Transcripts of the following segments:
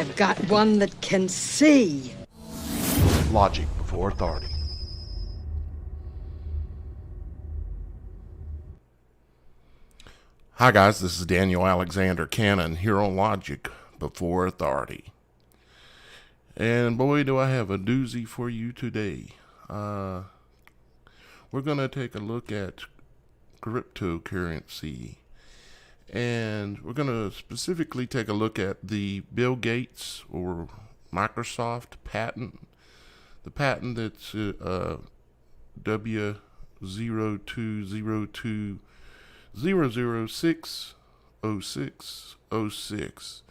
I've got one that can see. Logic before authority. Hi guys, this is Daniel Alexander Cannon here on Logic Before Authority. And boy, do I have a doozy for you today. We're going to take a look at cryptocurrency. And we're going to specifically take a look at the Bill Gates or Microsoft patent. The patent that's W02020060606.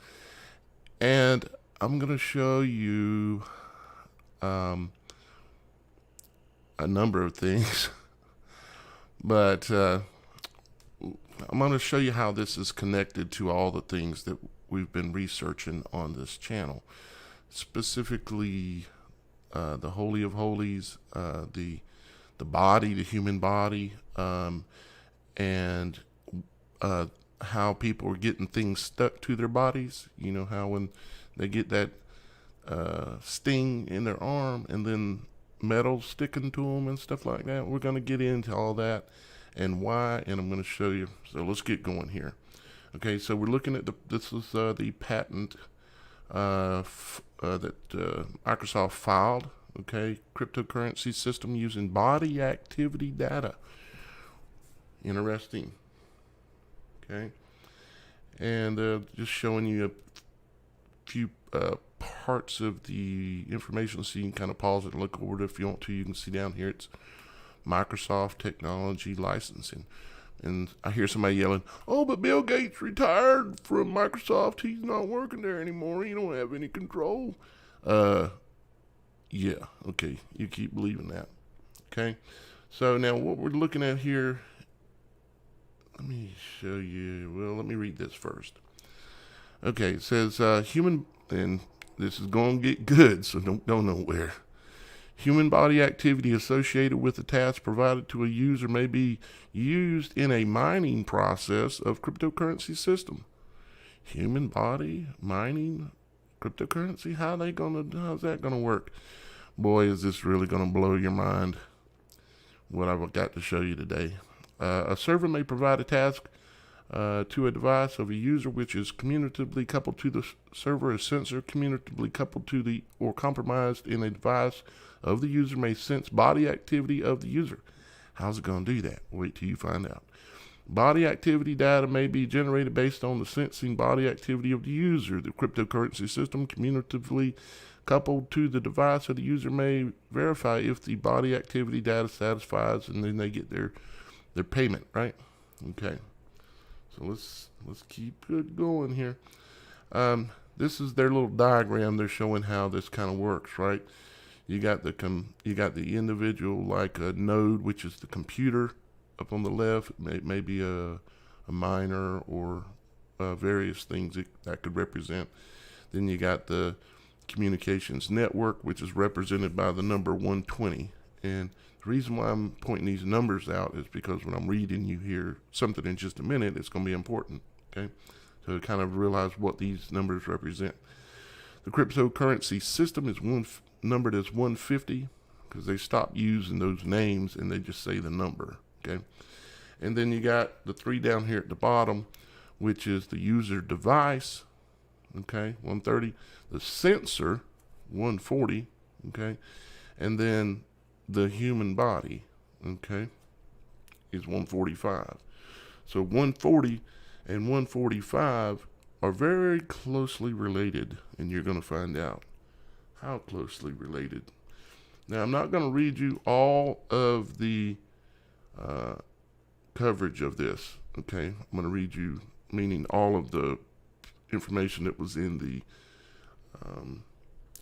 And I'm going to show you a number of things, but I'm going to show you how this is connected to all the things that we've been researching on this channel, specifically the Holy of Holies, the body, the human body, and how people are getting things stuck to their bodies. You know how when they get that sting in their arm and then metal sticking to them and stuff like that. We're going to get into all that and why, and I'm going to show you. So let's get going here. Okay, so we're looking at this is the patent that Microsoft filed. Okay, cryptocurrency system using body activity data. Interesting. Okay, and just showing you a few parts of the information, so you can kind of pause it and look over it if you want to. You can see down here it's Microsoft Technology Licensing. And I hear somebody yelling, "Oh, but Bill Gates retired from Microsoft. He's not working there anymore. He don't have any control." Yeah, okay. You keep believing that. Okay. So now what we're looking at here, let me show you. Well, let me read this first. Okay, it says human, and this is going to get good, so don't go nowhere. Human body activity associated with a task provided to a user may be used in a mining process of cryptocurrency system. Human body mining cryptocurrency? How's that gonna work? Boy, is this really gonna blow your mind, what I've got to show you today. A server may provide a task to a device of a user which is commutatively coupled to the server. A sensor commutatively coupled to the or compromised in a device of the user may sense body activity of the user. How's it going to do that? Wait till you find out. Body activity data may be generated based on the sensing body activity of the user. The cryptocurrency system commutatively coupled to the device of the user may verify if the body activity data satisfies, and then they get their payment, right? Okay. So let's keep it going here. This is their little diagram. They're showing how this kind of works, right? You got the individual, like a node, which is the computer up on the left. Maybe a miner or various things that could represent. Then you got the communications network, which is represented by the number 120. And the reason why I'm pointing these numbers out is because when I'm reading you here something in just a minute, it's going to be important. Okay, so to kind of realize what these numbers represent. The cryptocurrency system is numbered as 150 because they stopped using those names and they just say the number. Okay, and then you got the 3 down here at the bottom, which is the user device. Okay, 130. The sensor, 140. Okay, and then the human body, okay, is 145. So 140 and 145 are very closely related, and you're going to find out how closely related. Now, I'm not going to read you all of the coverage of this, okay? I'm going to read you, meaning all of the information that was in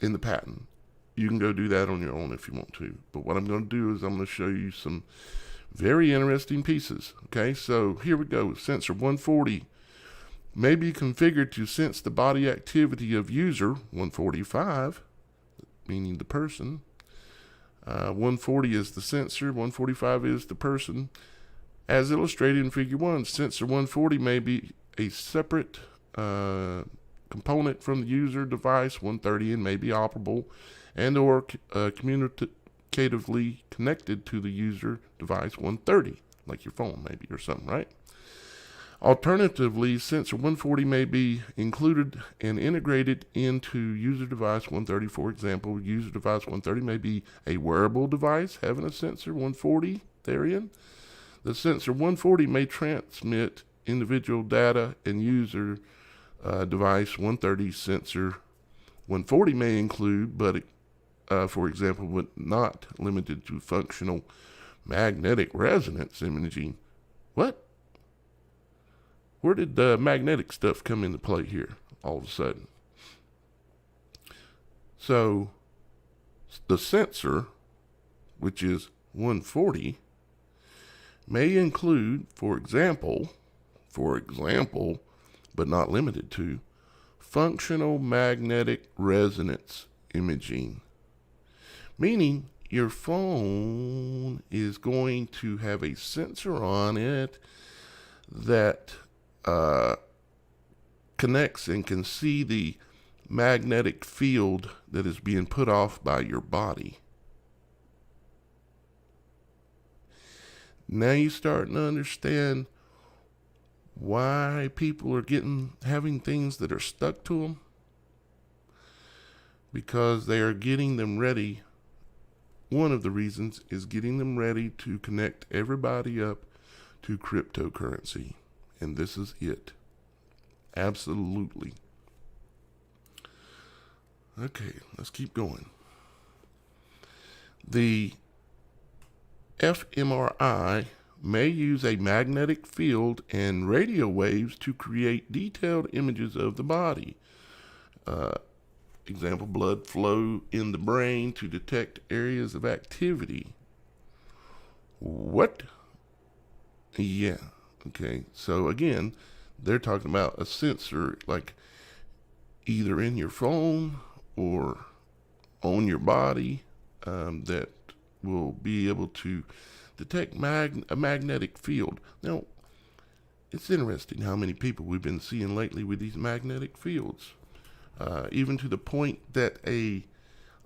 the patent. You can go do that on your own if you want to. But what I'm going to do is I'm going to show you some very interesting pieces. Okay, so here we go. Sensor 140 may be configured to sense the body activity of user 145, meaning the person. 140 is the sensor, 145 is the person. As illustrated in Figure 1, sensor 140 may be a separate component from the user device 130 and may be operable and or communicatively connected to the user device 130, like your phone maybe or something, right? Alternatively, sensor 140 may be included and integrated into user device 130. For example, user device 130 may be a wearable device having a sensor 140 therein. The sensor 140 may transmit individual data, and user device 130 sensor 140 may include, but for example, but not limited to functional magnetic resonance imaging. What? Where did the magnetic stuff come into play here all of a sudden? So the sensor, which is 140, may include, for example, but not limited to, functional magnetic resonance imaging. Meaning your phone is going to have a sensor on it that connects and can see the magnetic field that is being put off by your body. Now you're starting to understand why people are having things that are stuck to them, because they are getting them ready. One of the reasons is getting them ready to connect everybody up to cryptocurrency. And this is it. Absolutely. Okay, let's keep going. The fMRI may use a magnetic field and radio waves to create detailed images of the body. Example, blood flow in the brain to detect areas of activity. What? Yeah. Okay, so again, they're talking about a sensor like either in your phone or on your body that will be able to detect a magnetic field. Now, it's interesting how many people we've been seeing lately with these magnetic fields, even to the point that a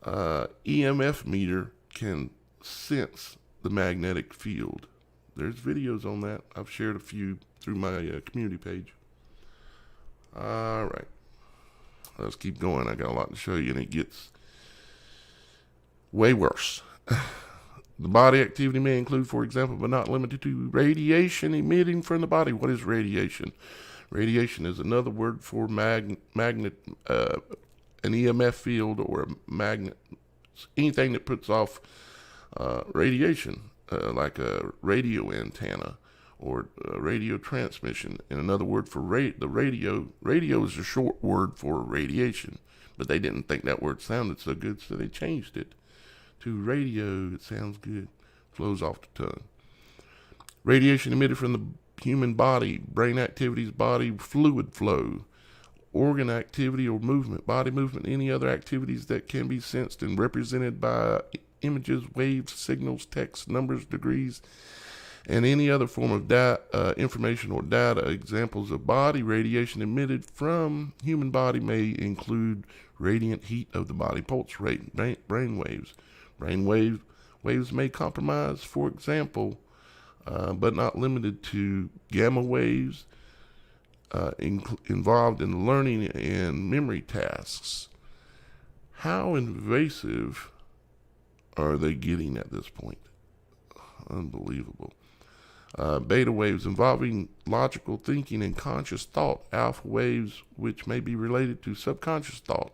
EMF meter can sense the magnetic field. There's videos on that. I've shared a few through my community page. All right. Let's keep going. I got a lot to show you, and it gets way worse. The body activity may include, for example, but not limited to, radiation emitting from the body. What is radiation? Radiation is another word for an EMF field or a magnet, anything that puts off radiation. Like a radio antenna or radio transmission. And another word for the radio. Radio is a short word for radiation, but they didn't think that word sounded so good, so they changed it to radio. It sounds good, flows off the tongue. Radiation emitted from the human body, brain activities, body fluid flow, organ activity or movement, body movement, any other activities that can be sensed and represented by images, waves, signals, text, numbers, degrees, and any other form of information or data. Examples of body radiation emitted from human body may include radiant heat of the body, pulse rate, brain waves. Brain waves may compromise, for example, but not limited to gamma waves involved in learning and memory tasks. How invasive are they getting at this point? Unbelievable. Beta waves involving logical thinking and conscious thought. Alpha waves, which may be related to subconscious thought.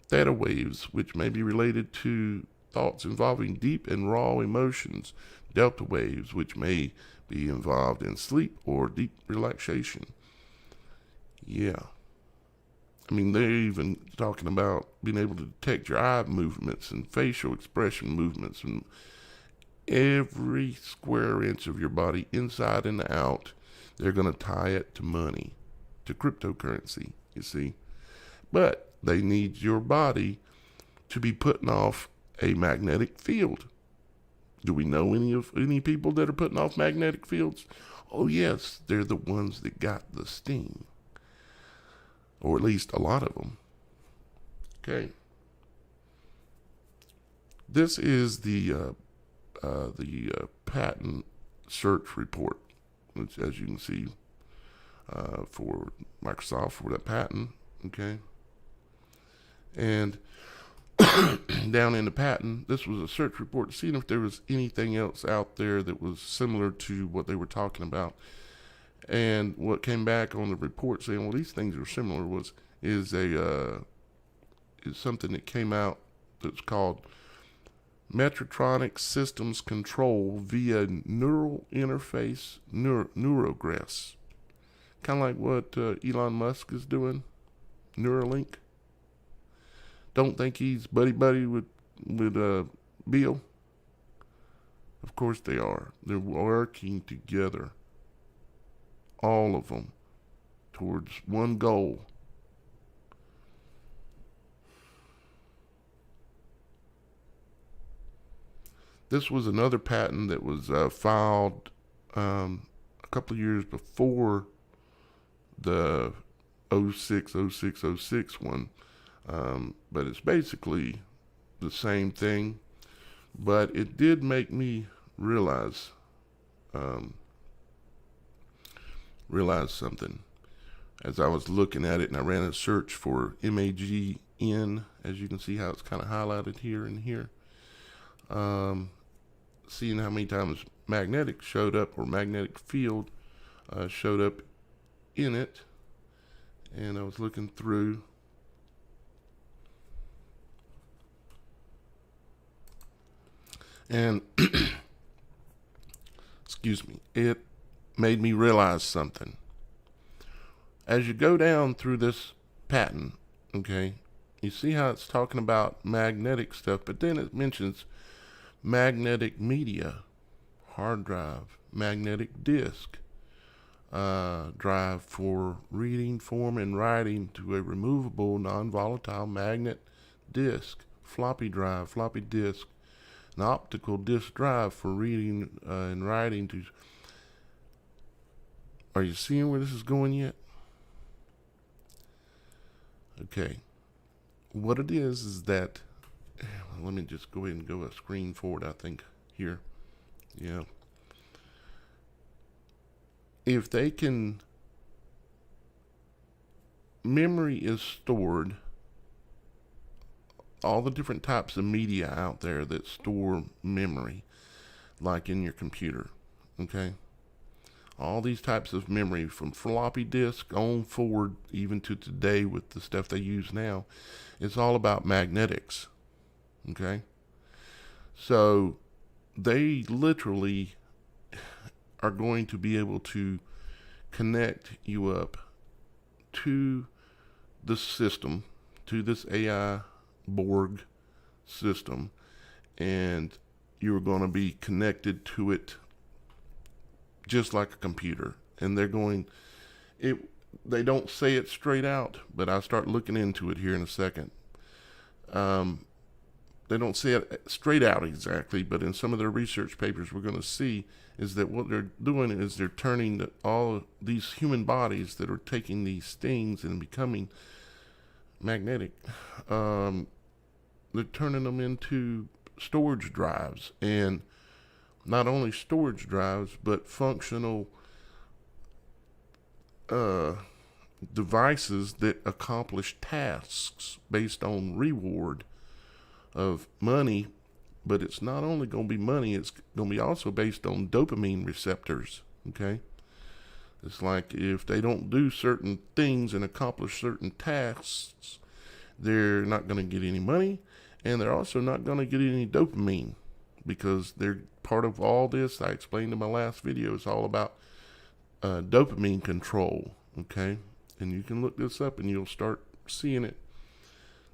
Theta waves, which may be related to thoughts involving deep and raw emotions. Delta waves, which may be involved in sleep or deep relaxation. Yeah. I mean, they're even talking about being able to detect your eye movements and facial expression movements and every square inch of your body, inside and out. They're going to tie it to money, to cryptocurrency, you see. But they need your body to be putting off a magnetic field. Do we know any people that are putting off magnetic fields? Oh, yes, they're the ones that got the sting. or at least a lot of them. Okay. This is the patent search report, which, as you can see, for Microsoft for that patent. Okay. And down in the patent, this was a search report, seeing if there was anything else out there that was similar to what they were talking about. And what came back on the report saying, well, these things are similar, is something that came out that's called Mechatronic Systems Control via Neural Interface Neurogress. Kind of like what Elon Musk is doing, Neuralink. Don't think he's buddy with Bill. Of course they are. They're working together, all of them, towards one goal. This was another patent that was filed a couple of years before the 06 one. But it's basically the same thing. But it did make me realize something. As I was looking at it and I ran a search for MAGN, as you can see how it's kind of highlighted here and here. Seeing how many times magnetic showed up, or magnetic field showed up in it. And I was looking through. And, excuse me, it made me realize something. As you go down through this patent, okay, you see how it's talking about magnetic stuff, but then it mentions magnetic media, hard drive, magnetic disk, drive for reading, form, and writing to a removable, non-volatile magnet disk, floppy drive, floppy disk, an optical disk drive for reading and writing to. Are you seeing where this is going yet? Okay. What it is that, let me just go ahead and go a screen forward, I think, here. Yeah. If they can, memory is stored, all the different types of media out there that store memory, like in your computer, okay? All these types of memory, from floppy disk on forward, even to today with the stuff they use now, it's all about magnetics, okay? So they literally are going to be able to connect you up to the system, to this AI Borg system, and you're going to be connected to it just like a computer. And they're going, they don't say it straight out, but I'll start looking into it here in a second. They don't say it straight out exactly, but in some of their research papers we're going to see is that what they're doing is they're turning all these human bodies that are taking these things and becoming magnetic, they're turning them into storage drives, and not only storage drives, but functional devices that accomplish tasks based on reward of money. But it's not only going to be money, it's going to be also based on dopamine receptors, okay? It's like if they don't do certain things and accomplish certain tasks, they're not going to get any money, and they're also not going to get any dopamine, because they're part of all this. I explained in my last video, it's all about dopamine control, okay? And you can look this up and you'll start seeing it.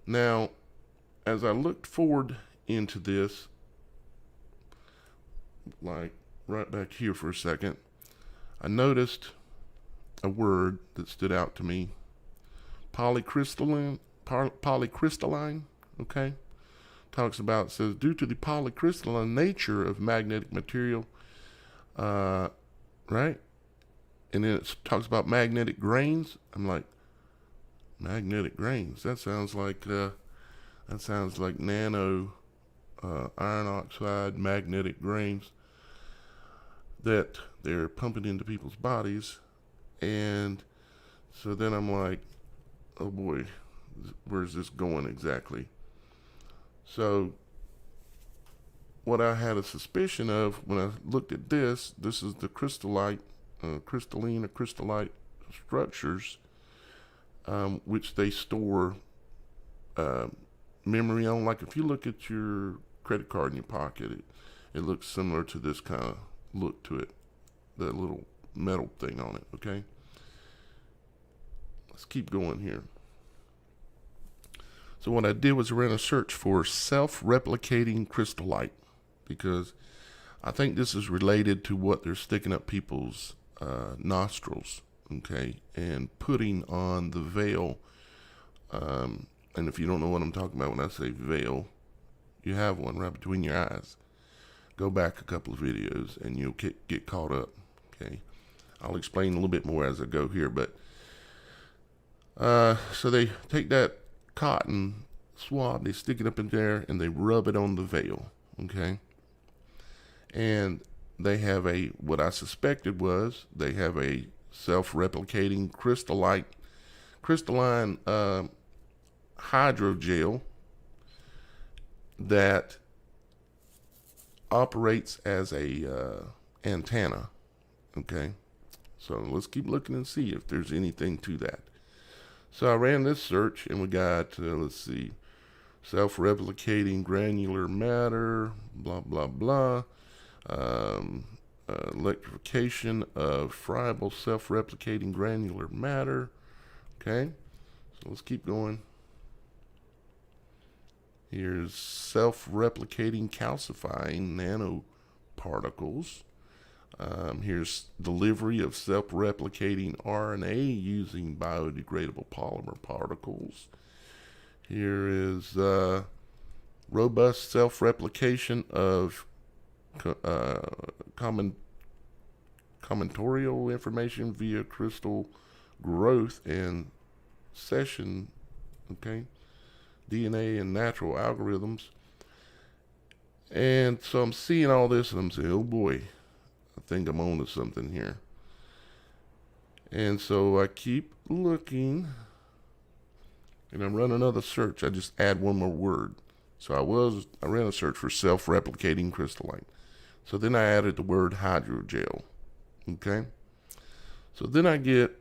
Now, as I looked forward into this, like right back here for a second, I noticed a word that stood out to me. Polycrystalline, okay? Talks about, says, due to the polycrystalline nature of magnetic material, right? And then it talks about magnetic grains. I'm like, Magnetic grains. That sounds like nano iron oxide magnetic grains that they're pumping into people's bodies. And so then I'm like, oh boy, where's this going exactly? So what I had a suspicion of when I looked at this is the crystalline or crystallite structures, which they store memory on. Like if you look at your credit card in your pocket, it looks similar to this kind of look to it, the little metal thing on it. Okay, let's keep going here. So what I did was ran a search for self-replicating crystallite, because I think this is related to what they're sticking up people's nostrils, okay, and putting on the veil. And if you don't know what I'm talking about when I say veil, you have one right between your eyes. Go back a couple of videos and you'll get caught up, okay. I'll explain a little bit more as I go here, but so they take that cotton swab, they stick it up in there, and they rub it on the veil, okay. And they have what I suspected was, they have a self-replicating crystalline hydrogel that operates as a antenna, okay. So let's keep looking and see if there's anything to that. So I ran this search, and we got, let's see, self-replicating granular matter, blah, blah, blah. Electrification of friable self-replicating granular matter. Okay, so let's keep going. Here's self-replicating calcifying nanoparticles. Here's delivery of self-replicating RNA using biodegradable polymer particles. Here is robust self-replication of combinatorial information via crystal growth and session, okay, DNA and natural algorithms. And so I'm seeing all this and I'm saying, oh boy, I think I'm on to something here. And so I keep looking, and I run another search. I just add one more word. So I ran a search for self-replicating crystallite. So then I added the word hydrogel. Okay. So then I get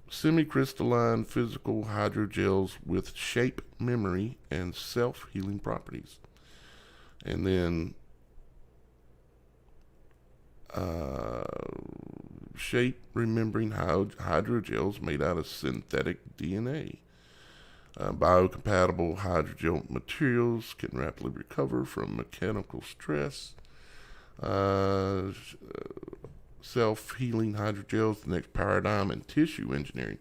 semi-crystalline physical hydrogels with shape memory and self-healing properties. And then shape remembering hydrogels made out of synthetic DNA. Biocompatible hydrogel materials can rapidly recover from mechanical stress. Self-healing hydrogels, the next paradigm in tissue engineering,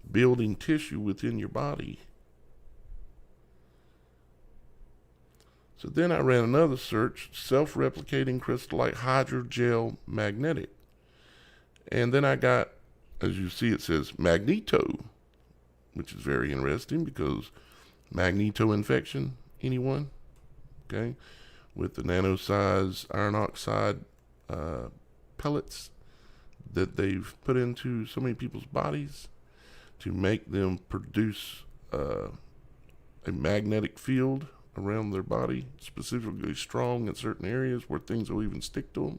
building tissue within your body. So then I ran another search, self-replicating crystallite hydrogel magnetic. And then I got, as you see, it says magneto, which is very interesting because magneto infection, anyone? Okay. With the nano-size iron oxide pellets that they've put into so many people's bodies to make them produce a magnetic field around their body, specifically strong in certain areas where things will even stick to them.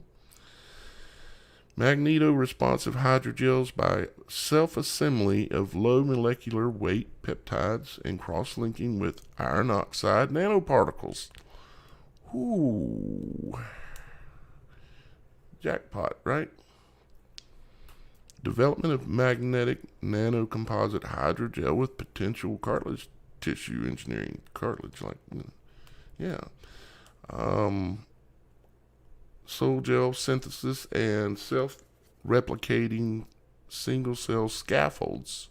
Magneto-responsive hydrogels by self-assembly of low molecular weight peptides and cross-linking with iron oxide nanoparticles. Ooh. Jackpot, right? Development of magnetic nanocomposite hydrogel with potential cartilage tissue engineering. Cartilage, like, yeah. Sol gel synthesis and self-replicating single-cell scaffolds.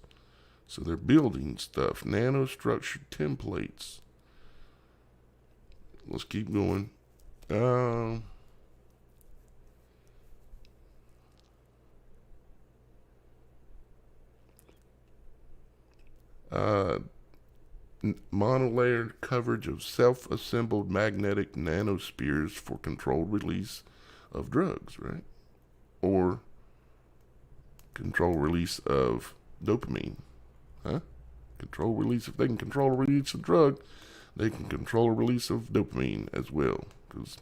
So they're building stuff. Nanostructured templates. Let's keep going. uh, monolayered coverage of self-assembled magnetic nanospheres for controlled release of drugs, right? Or control release of dopamine, huh? Control release. If they can control the release of drug, they can control the release of dopamine as well, because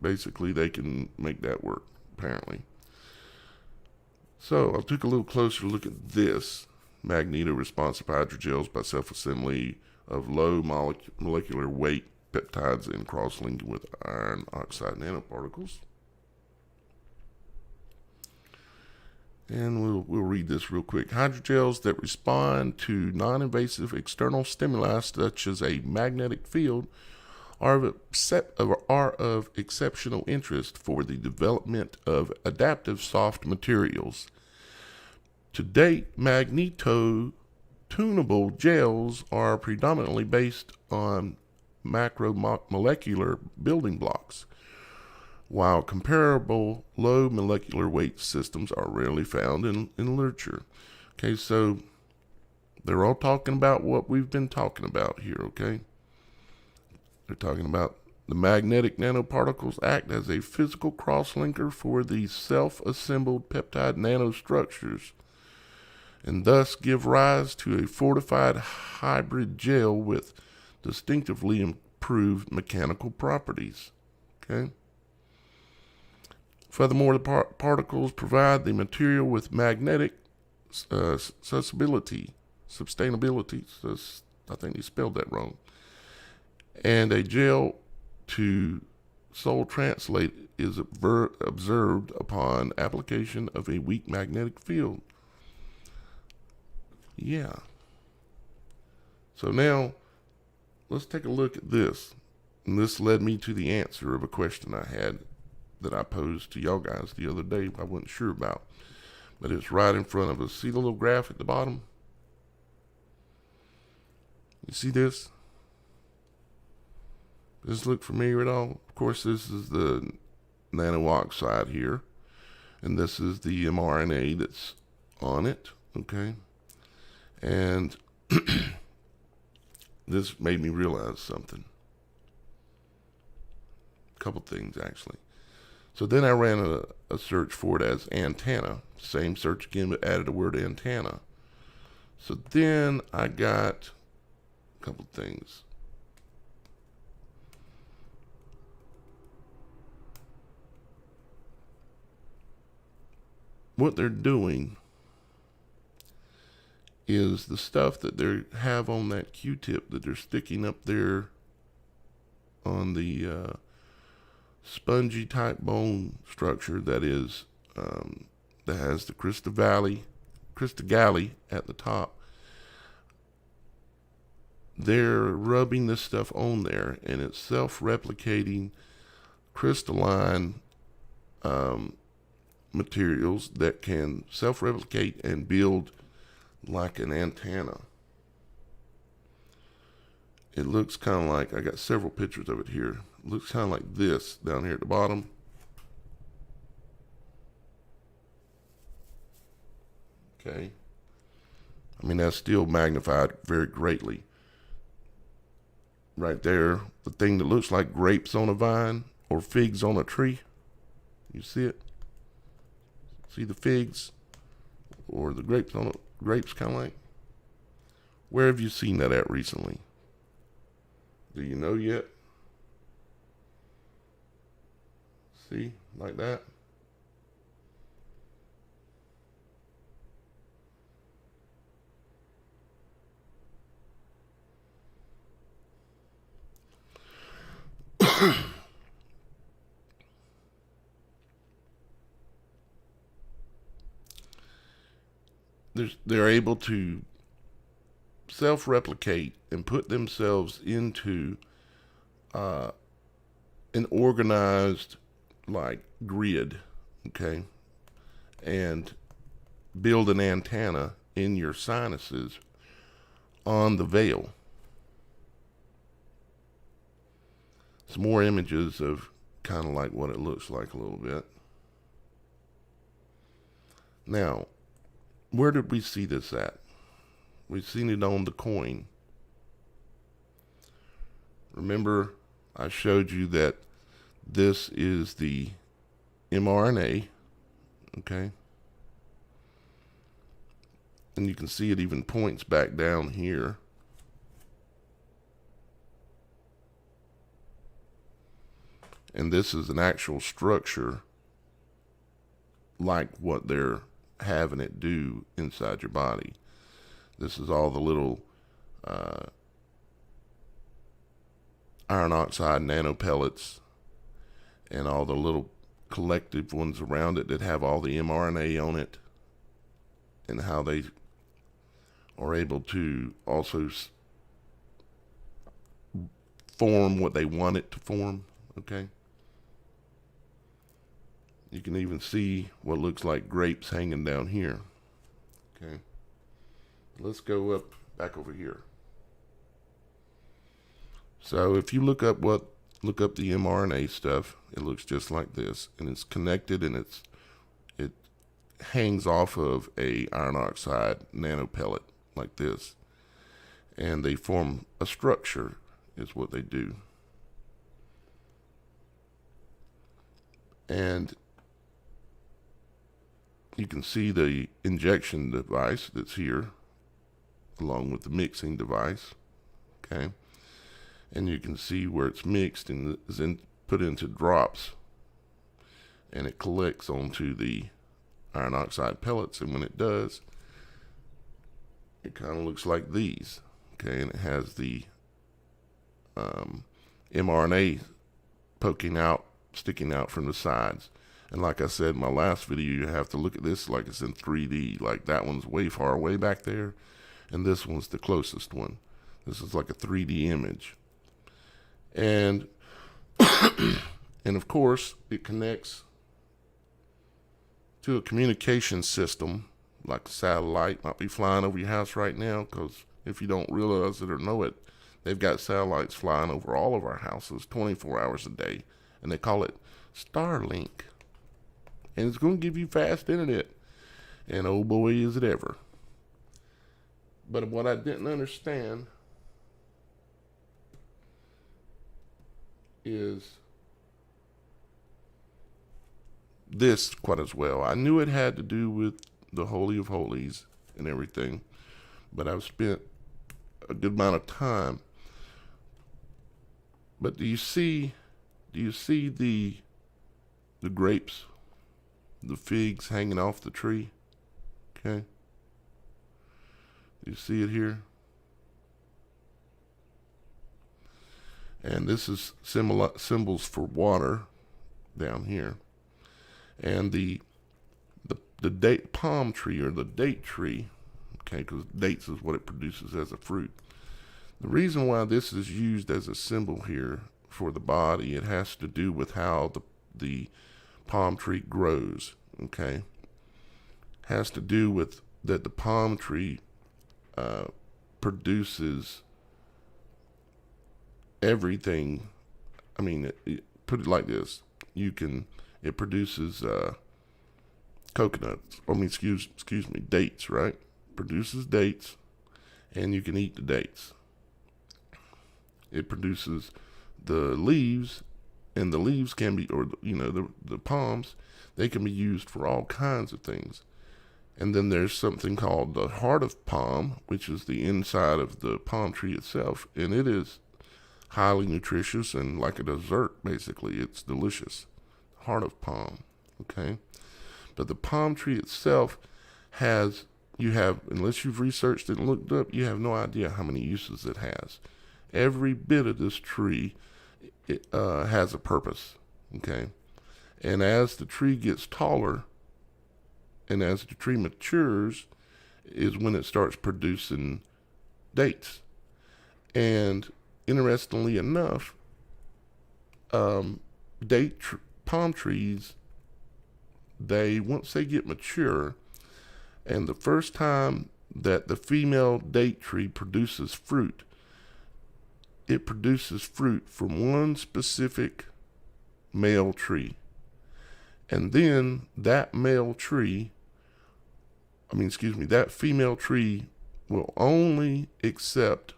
basically they can make that work, apparently. So I took a little closer look at this magneto-responsive hydrogels by self-assembly of low molecular weight peptides and cross-linking with iron oxide nanoparticles. And we'll read this real quick. Hydrogels that respond to non-invasive external stimuli such as a magnetic field are of exceptional interest for the development of adaptive soft materials. To date, magneto-tunable gels are predominantly based on macromolecular building blocks, while comparable low molecular weight systems are rarely found in literature. Okay, so they're all talking about what we've been talking about here, okay? They're talking about the magnetic nanoparticles act as a physical cross-linker for the self-assembled peptide nanostructures, and thus give rise to a fortified hybrid gel with distinctively improved mechanical properties, okay? Furthermore, the particles provide the material with magnetic sustainability. I think they spelled that wrong. And a gel to soul translate is observed upon application of a weak magnetic field. Yeah. So now, let's take a look at this. And this led me to the answer of a question I had that I posed to y'all guys the other day I wasn't sure about. But it's right in front of us. See the little graph at the bottom? You see this? Does this look familiar at all? Of course, this is the nano oxide here. And this is the mRNA that's on it. Okay? And this made me realize something. A couple things, actually. So then I ran a search for it as antenna. Same search again, but added a word antenna. So then I got a couple things. What they're doing is the stuff that they have on that Q-tip that they're sticking up there on the spongy type bone structure that is that has the cristagalli at the top. They're rubbing this stuff on there, and it's self-replicating crystalline materials that can self-replicate and build like an antenna. It looks kind of like, I got several pictures of it here. It looks kind of like this down here at the bottom. Okay. I mean, that's still magnified very greatly. Right there, the thing that looks like grapes on a vine or figs on a tree. You see it? See the figs or the grapes on it? Grapes kind of like? Where have you seen that at recently? Do you know yet? See, like that. They're able to self-replicate and put themselves into an organized like grid, okay, and build an antenna in your sinuses on the veil. Some more images of kind of like what it looks like a little bit. Now, where did we see this at? We've seen it on the coin. Remember, I showed you that this is the mRNA, okay? And you can see it even points back down here. And this is an actual structure like what they're having it do inside your body. This is all the little iron oxide nanopellets and all the little collective ones around it that have all the mRNA on it, and how they are able to also form what they want it to form, okay? You can even see what looks like grapes hanging down here, okay? Let's go up back over here. So if you look up the mRNA stuff, it looks just like this, and it's connected, and it hangs off of a iron oxide nanopellet like this, and they form a structure is what they do. And you can see the injection device that's here along with the mixing device, okay? And you can see where it's mixed and is put into drops, and it collects onto the iron oxide pellets. And when it does, it kind of looks like these, okay? And it has the mRNA sticking out from the sides. And like I said in my last video, you have to look at this like it's in 3D. Like that one's way far away back there, and this one's the closest one. This is like a 3D image. And and of course, it connects to a communication system, like a satellite might be flying over your house right now, because if you don't realize it or know it, they've got satellites flying over all of our houses 24 hours a day, and they call it Starlink. And it's going to give you fast internet, and oh boy is it ever. But what I didn't understand is this quite as well. I knew it had to do with the Holy of Holies and everything, but I've spent a good amount of time. But do you see the grapes, the figs hanging off the tree? Okay. Do you see it here? And this is symbols for water down here. And the date palm tree, or the date tree, okay, because dates is what it produces as a fruit. The reason why this is used as a symbol here for the body, it has to do with how the palm tree grows, okay? Has to do with that the palm tree produces everything. I mean, put it like this: it produces coconuts. Excuse me, dates, right? Produces dates, and you can eat the dates. It produces the leaves, and the leaves can be, or the palms, they can be used for all kinds of things. And then there's something called the heart of palm, which is the inside of the palm tree itself, and it is highly nutritious and like a dessert, basically. It's delicious. Heart of palm, okay? But the palm tree itself unless you've researched it and looked up, you have no idea how many uses it has. Every bit of this tree has a purpose, okay? And as the tree gets taller and as the tree matures is when it starts producing dates. And interestingly enough, palm trees, once they get mature, and the first time that the female date tree produces fruit, it produces fruit from one specific male tree. And then that female tree, will only accept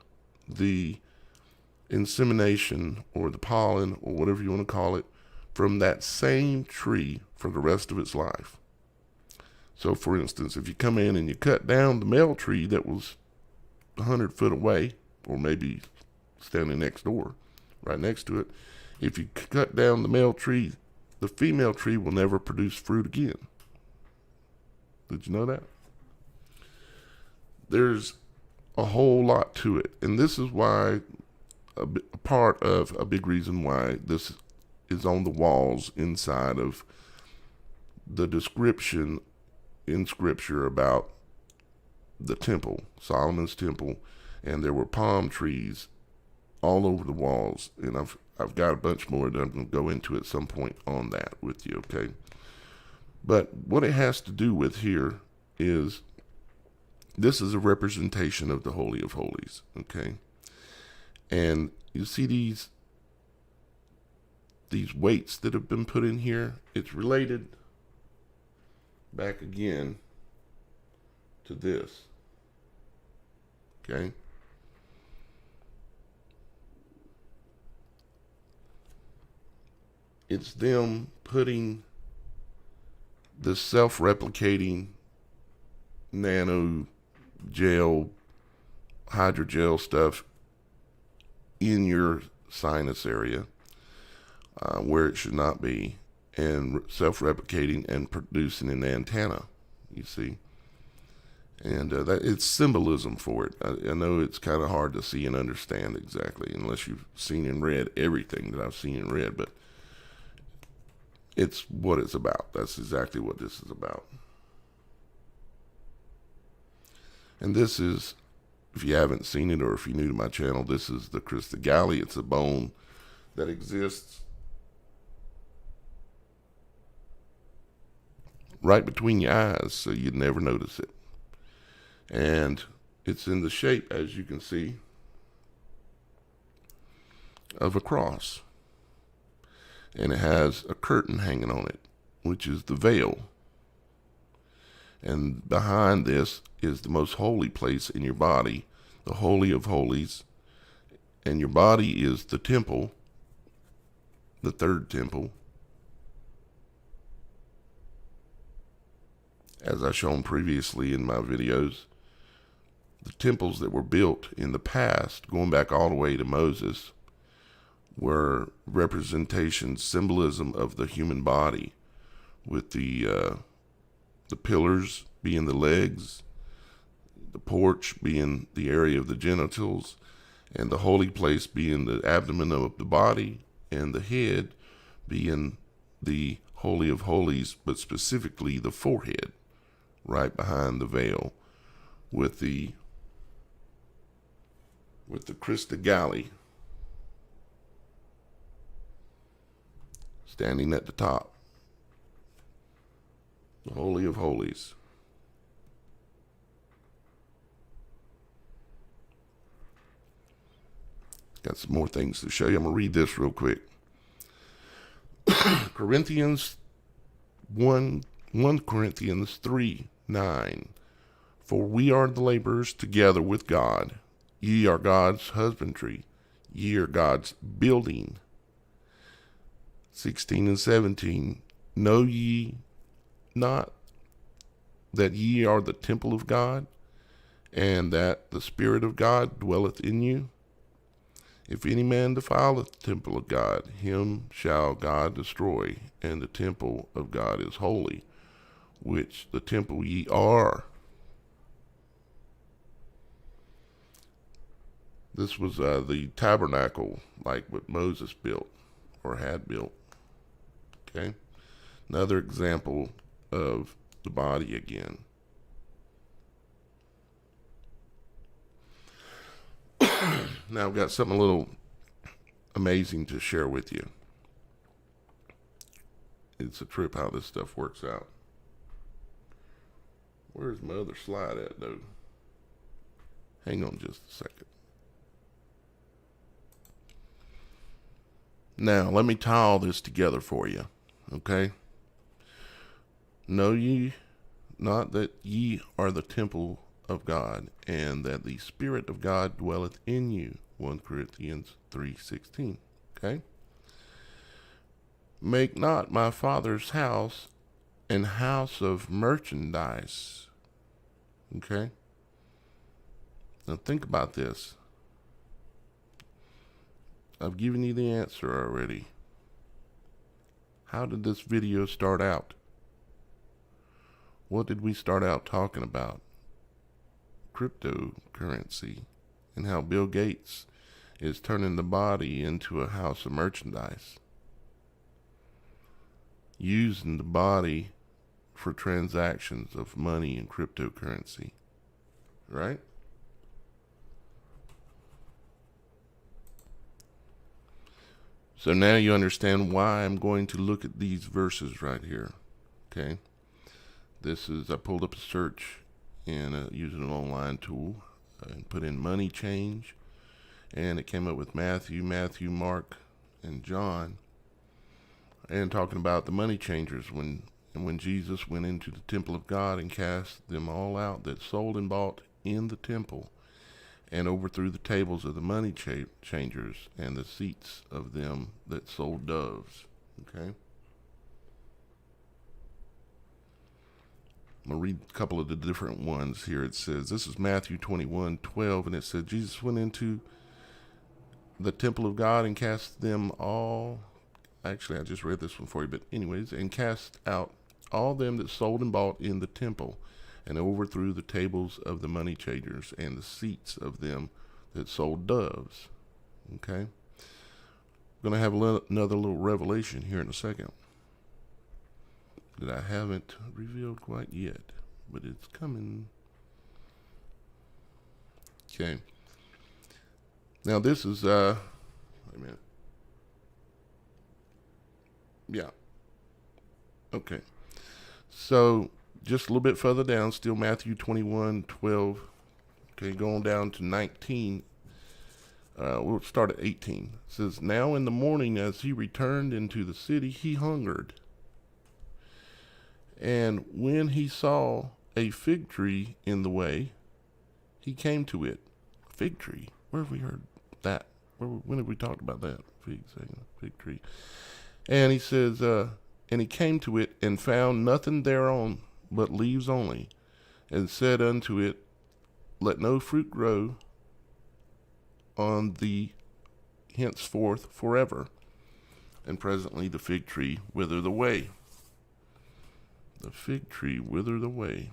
the insemination or the pollen or whatever you want to call it from that same tree for the rest of its life. So, for instance, if you come in and you cut down the male tree that was 100 foot away, or maybe standing next door, right next to it, if you cut down the male tree, the female tree will never produce fruit again. Did you know that? There's a whole lot to it, and this is why a part of a big reason why this is on the walls inside of the description in Scripture about the temple, Solomon's temple, and there were palm trees all over the walls, and I've got a bunch more that I'm going to go into at some point on that with you, okay? But what it has to do with here is this is a representation of the Holy of Holies, okay? And you see these weights that have been put in here. It's related back again to this, okay? It's them putting the self-replicating nano gel, hydrogel stuff in your sinus area where it should not be, and self-replicating and producing an antenna, you see. And that it's symbolism for it. I know it's kind of hard to see and understand exactly unless you've seen and read everything that I've seen and read, but it's what it's about. That's exactly what this is about. And this is, if you haven't seen it or if you're new to my channel, this is the Crista Galli. It's a bone that exists right between your eyes, so you'd never notice it. And it's in the shape, as you can see, of a cross. And it has a curtain hanging on it, which is the veil. And behind this is the most holy place in your body, the Holy of Holies. And your body is the temple, the third temple. As I've shown previously in my videos, the temples that were built in the past, going back all the way to Moses, were representation, symbolism of the human body, with the pillars being the legs, the porch being the area of the genitals, and the holy place being the abdomen of the body, and the head being the Holy of Holies, but specifically the forehead, right behind the veil, with the Crista Galli standing at the top. The Holy of Holies. Got some more things to show you. I'm going to read this real quick. Corinthians 1 Corinthians 3:9. For we are the laborers together with God. Ye are God's husbandry. Ye are God's building. 16 and 17. Know ye not that ye are the temple of God, and that the Spirit of God dwelleth in you? If any man defileth the temple of God, him shall God destroy, and the temple of God is holy, which the temple ye are. This was the tabernacle, like what Moses built, or had built. Okay? Another example of the body again. Now I've got something a little amazing to share with you. It's a trip how this stuff works out. Where's my other slide at, though? Hang on just a second. Now, let me tie all this together for you, okay? Know ye not that ye are the temple of God, and that the Spirit of God dwelleth in you. 1 Corinthians 3:16. Okay? Make not my Father's house an house of merchandise. Okay? Now think about this. I've given you the answer already. How did this video start out? What did we start out talking about? Cryptocurrency, and how Bill Gates is turning the body into a house of merchandise, using the body for transactions of money and cryptocurrency, right? So now you understand why I'm going to look at these verses right here. Okay, this is, I pulled up a search and using an online tool and put in money change, and it came up with Matthew, Mark, and John, and talking about the money changers when Jesus went into the temple of God and cast them all out that sold and bought in the temple, and overthrew the tables of the money changers and the seats of them that sold doves. Okay? I'm going to read a couple of the different ones here. It says, this is Matthew 21:12, and it said, Jesus went into the temple of God and cast them all. Actually, I just read this one for you, but anyways, and cast out all them that sold and bought in the temple, and overthrew the tables of the money changers and the seats of them that sold doves. Okay? I'm going to have another little revelation here in a second that I haven't revealed quite yet, but it's coming. Okay. Now this is, wait a minute. Yeah. Okay. So, just a little bit further down, still Matthew 21:12. Okay, going down to 19. We'll start at 18. It says, now in the morning as he returned into the city, he hungered. And when he saw a fig tree in the way, he came to it. Fig tree? Where have we heard that? When have we talked about that? Fig tree. And he says, and he came to it and found nothing thereon but leaves only, and said unto it, let no fruit grow on thee henceforth forever. And presently the fig tree withered away. The fig tree withered away.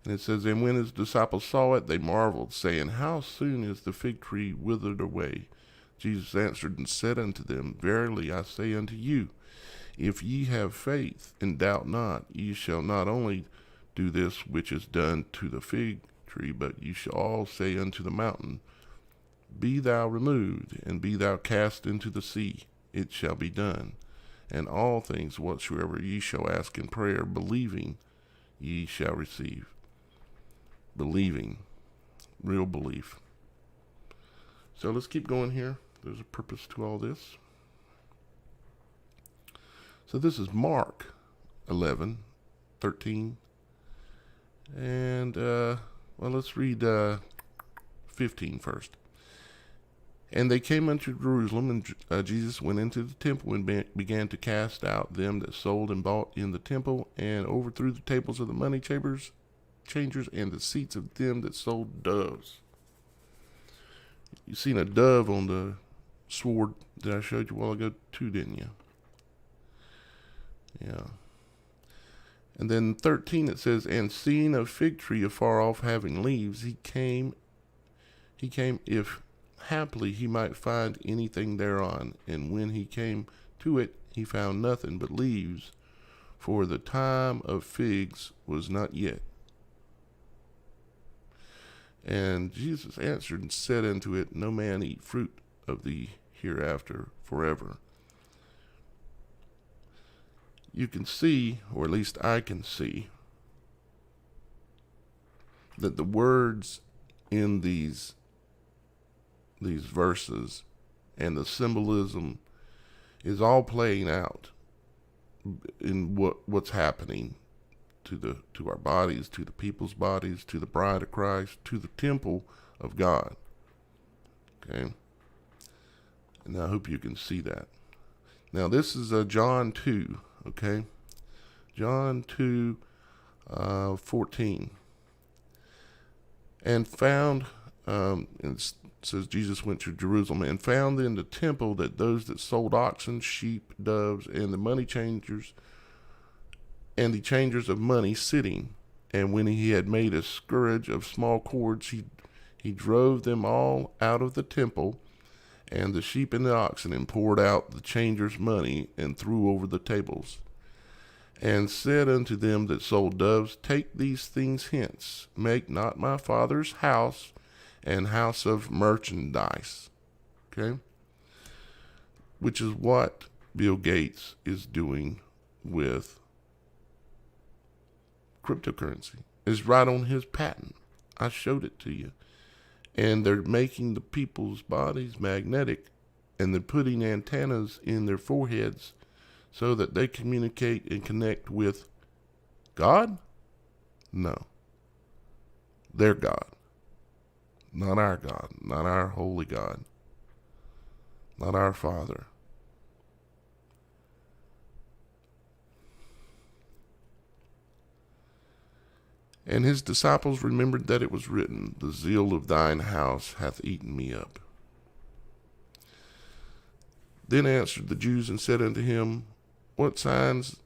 And it says, and when his disciples saw it, they marveled, saying, how soon is the fig tree withered away? Jesus answered and said unto them, verily I say unto you, if ye have faith and doubt not, ye shall not only do this which is done to the fig tree, but ye shall all say unto the mountain, be thou removed, and be thou cast into the sea. It shall be done. And all things whatsoever ye shall ask in prayer, believing, ye shall receive. Believing. Real belief. So let's keep going here. There's a purpose to all this. So this is Mark 11:13. And, well, let's read 15 first. And they came unto Jerusalem, and Jesus went into the temple and began to cast out them that sold and bought in the temple, and overthrew the tables of the money changers and the seats of them that sold doves. You seen a dove on the sword that I showed you a while ago too, didn't you? Yeah. And then 13 it says, and seeing a fig tree afar off having leaves, he came if haply he might find anything thereon. And when he came to it, he found nothing but leaves, for the time of figs was not yet. And Jesus answered and said unto it, no man eat fruit of thee hereafter forever. You can see, or at least I can see, that the words in these verses and the symbolism is all playing out in what's happening to our bodies, to the people's bodies, to the bride of Christ, to the temple of God. Okay? And I hope you can see that. Now, this is John 2, okay? John 2, 14. And found, it says Jesus went to Jerusalem and found in the temple that those that sold oxen, sheep, doves, and the money changers, and the changers of money sitting. And when he had made a scourge of small cords, he drove them all out of the temple, and the sheep and the oxen, and poured out the changers' money, and threw over the tables. And said unto them that sold doves, Take these things hence, make not my Father's house an house of merchandise. Okay? Which is what Bill Gates is doing with cryptocurrency. It's right on his patent. I showed it to you. And they're making the people's bodies magnetic, and they're putting antennas in their foreheads so that they communicate and connect with God? No. Their God. Not our God. Not our holy God. Not our Father. And his disciples remembered that it was written, The zeal of thine house hath eaten me up. Then answered the Jews and said unto him, What signs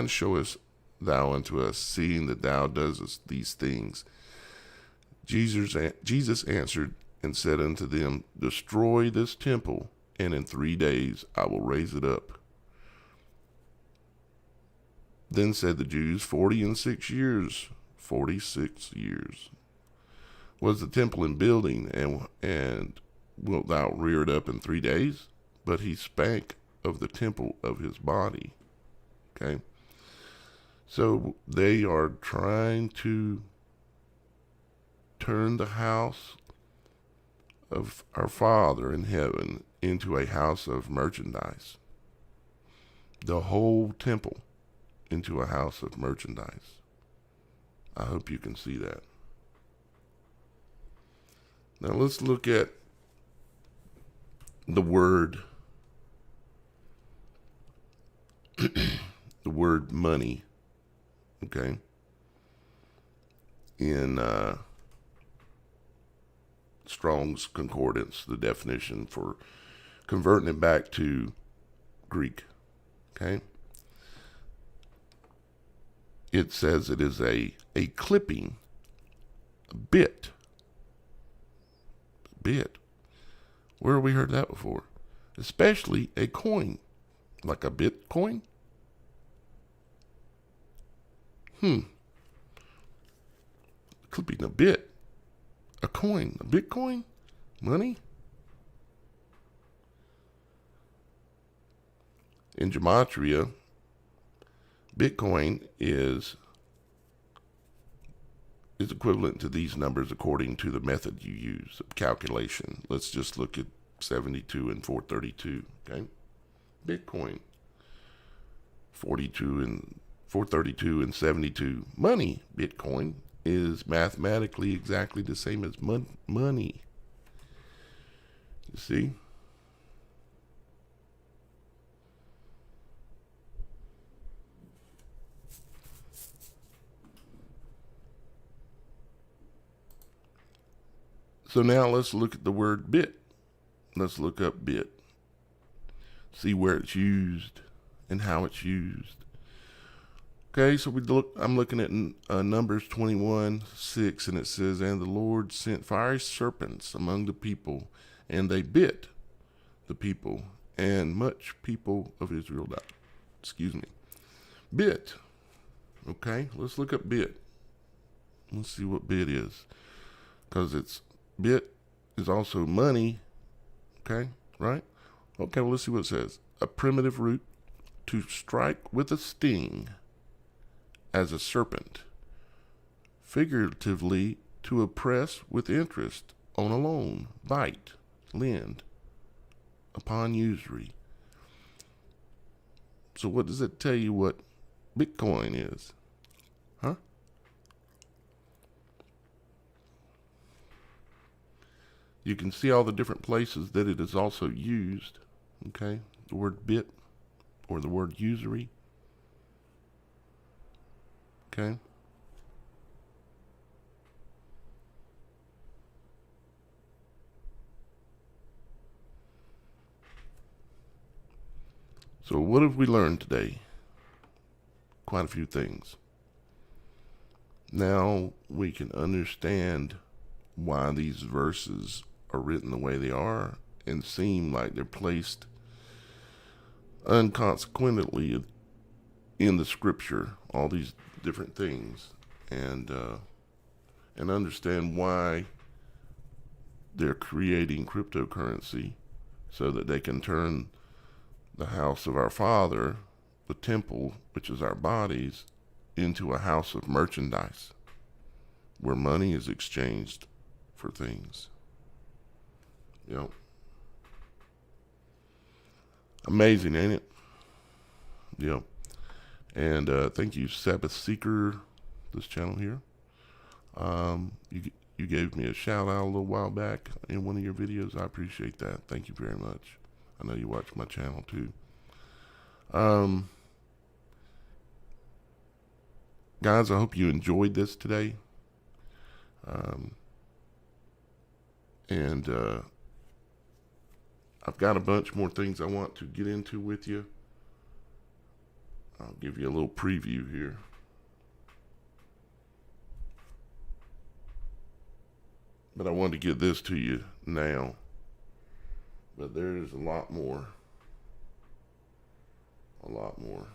showest thou unto us, seeing that thou doest these things? Jesus answered and said unto them, Destroy this temple, and in 3 days I will raise it up. Then said the Jews, 46 years was the temple in building, and wilt thou rear it up in 3 days? But he spake of the temple of his body. Okay? So they are trying to turn the house of our Father in heaven into a house of merchandise. The whole temple into a house of merchandise. I hope you can see that. Now let's look at the word the word money, okay, in Strong's Concordance, the definition for converting it back to Greek, okay. It says it is a clipping, a bit. Where have we heard that before? Especially a coin, like a Bitcoin. Clipping a bit, a coin, a Bitcoin, money. In gematria, Bitcoin is equivalent to these numbers according to the method you use of calculation. Let's just look at 72 and 432, okay? Bitcoin, 42 and 432 and 72. Money, Bitcoin, is mathematically exactly the same as money. You see? So now let's look at the word bit. Let's look up bit. See where it's used and how it's used. Okay, so I'm looking at Numbers 21:6, and it says, And the Lord sent fiery serpents among the people, and they bit the people, and much people of Israel died. Bit. Okay, let's look up bit. Let's see what bit is. Because bit is also money. Okay, right? Okay, well, let's see what it says. A primitive root, to strike with a sting, as a serpent. Figuratively, to oppress with interest, on a loan, bite, lend, upon usury. So what does it tell you what Bitcoin is? You can see all the different places that it is also used. Okay, the word bit or the word usury. Okay. So what have we learned today? Quite a few things. Now we can understand why these verses are written the way they are and seem like they're placed unconsequently in the scripture, all these different things, and understand why they're creating cryptocurrency so that they can turn the house of our Father, the temple, which is our bodies, into a house of merchandise where money is exchanged for things. Yep. Amazing, ain't it? Yep. And thank you, Sabbath Seeker, this channel here. You gave me a shout out a little while back in one of your videos. I appreciate that. Thank you very much. I know you watch my channel too. Guys, I hope you enjoyed this today. And I've got a bunch more things I want to get into with you. I'll give you a little preview here. But I wanted to get this to you now. But there is a lot more. A lot more.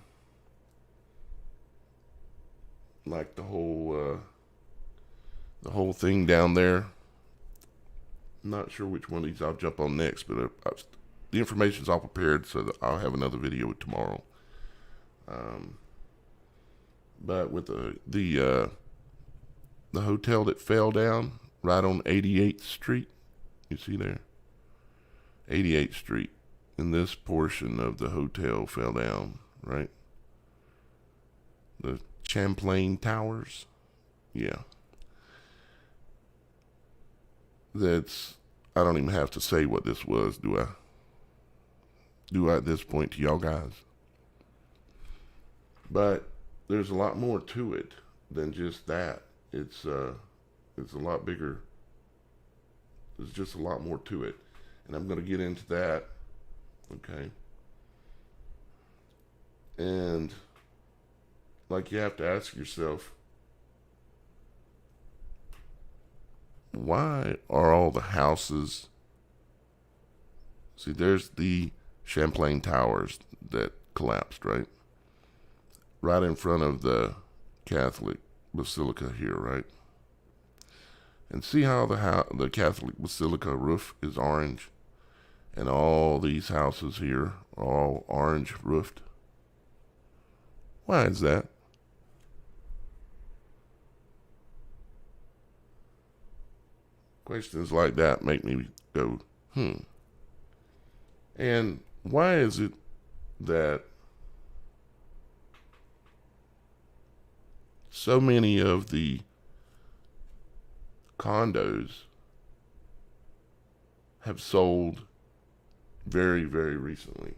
Like the whole thing down there. I'm not sure which one of these I'll jump on next, but the information's all prepared, so that I'll have another video tomorrow. But with the hotel that fell down right on 88th Street, you see there, 88th Street, and this portion of the hotel fell down, right? The Champlain Towers, yeah. I don't even have to say what this was, do I? Do I at this point to y'all guys? But there's a lot more to it than just that. It's a lot bigger. There's just a lot more to it. And I'm going to get into that. Okay. And like, you have to ask yourself, why are all the houses... See, there's the Champlain Towers that collapsed, right? Right in front of the Catholic Basilica here, right? And see how the Catholic Basilica roof is orange? And all these houses here are all orange roofed? Why is that? Questions like that make me go, And why is it that so many of the condos have sold very, very recently?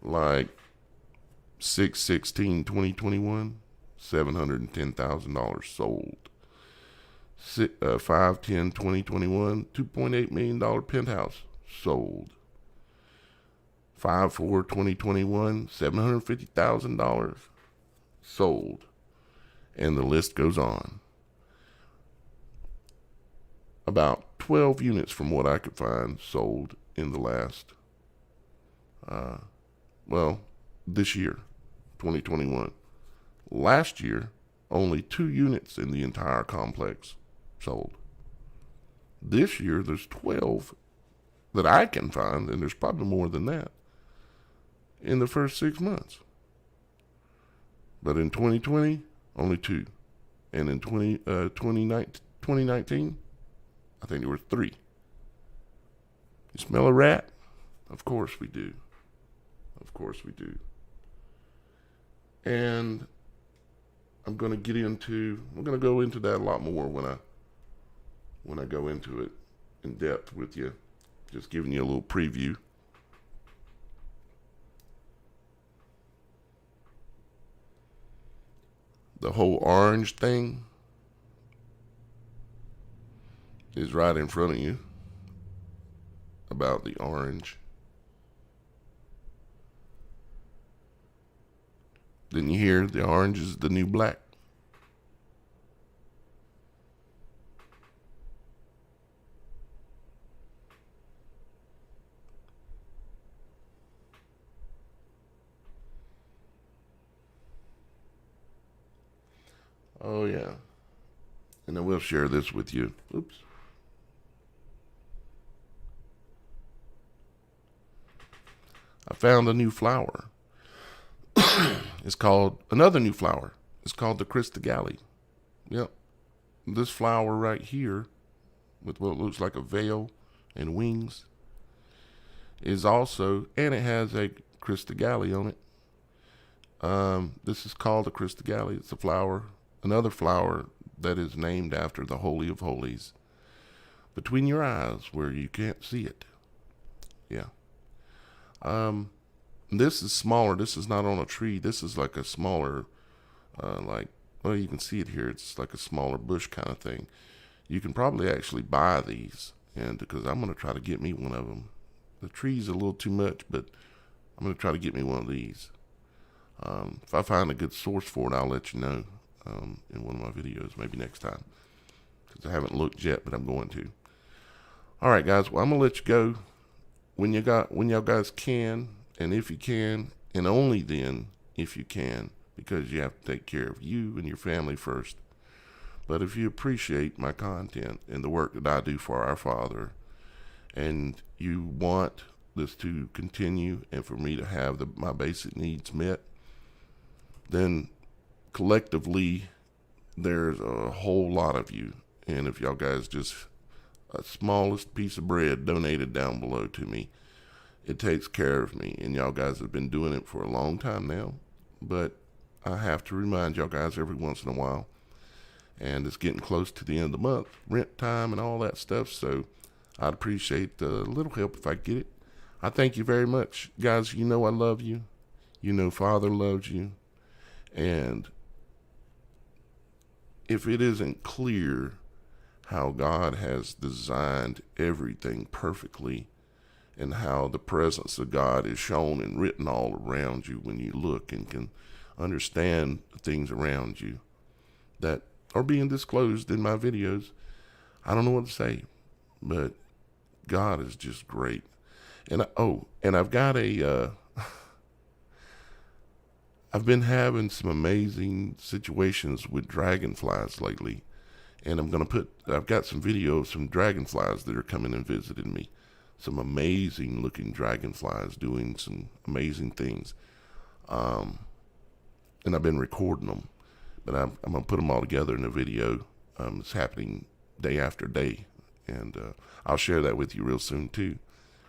Like 6/16/2021, $710,000 sold. 5/10/2021, $2.8 million penthouse sold. 5/4/2021, $750,000 sold. And the list goes on. About 12 units, from what I could find, sold in the last, this year, 2021. Last year, only 2 units in the entire complex sold. This year, there's 12 that I can find, and there's probably more than that, in the first 6 months. But in 2020, only 2. And in 2019, I think there were 3. You smell a rat? Of course we do. Of course we do. And we're going to go into that a lot more when when I go into it in depth with you. Just giving you a little preview. The whole orange thing is right in front of you about the orange. Then you hear the orange is the new black. Oh yeah. And I will share this with you. Oops. I found a new flower. It's called another new flower. It's called the Christagalli. Yep. This flower right here, with what looks like a veil and wings, is also, and it has a Christagalli on it. This is called a Christagalli. It's a flower, another flower that is named after the Holy of Holies, between your eyes where you can't see it. Yeah. This is smaller. This is not on a tree. This is like a smaller, well, you can see it here. It's like a smaller bush kind of thing. You can probably actually buy these, and because I'm going to try to get me one of them. The tree's a little too much, but I'm going to try to get me one of these. If I find a good source for it, I'll let you know in one of my videos, maybe next time, because I haven't looked yet, but I'm going to. All right, guys. Well, I'm going to let you go when y'all guys can. And if you can, and only then if you can, because you have to take care of you and your family first. But if you appreciate my content and the work that I do for our Father, and you want this to continue and for me to have my basic needs met, then collectively there's a whole lot of you. And if y'all guys just a smallest piece of bread donated down below to me, it takes care of me, and y'all guys have been doing it for a long time now, but I have to remind y'all guys every once in a while, and it's getting close to the end of the month, rent time and all that stuff, so I'd appreciate a little help if I get it. I thank you very much. Guys, you know I love you. You know Father loves you, and if it isn't clear how God has designed everything perfectly, and how the presence of God is shown and written all around you when you look and can understand the things around you that are being disclosed in my videos, I don't know what to say, but God is just great. And I've got I've been having some amazing situations with dragonflies lately, and I've got some video of some dragonflies that are coming and visiting me. Some amazing looking dragonflies doing some amazing things. And I've been recording them, but I'm going to put them all together in a video. It's happening day after day, and I'll share that with you real soon too.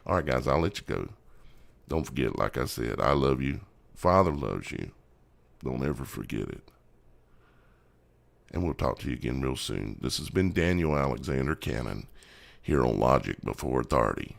All right, guys, I'll let you go. Don't forget, like I said, I love you. Father loves you. Don't ever forget it. And we'll talk to you again real soon. This has been Daniel Alexander Cannon, here on Logic Before Authority.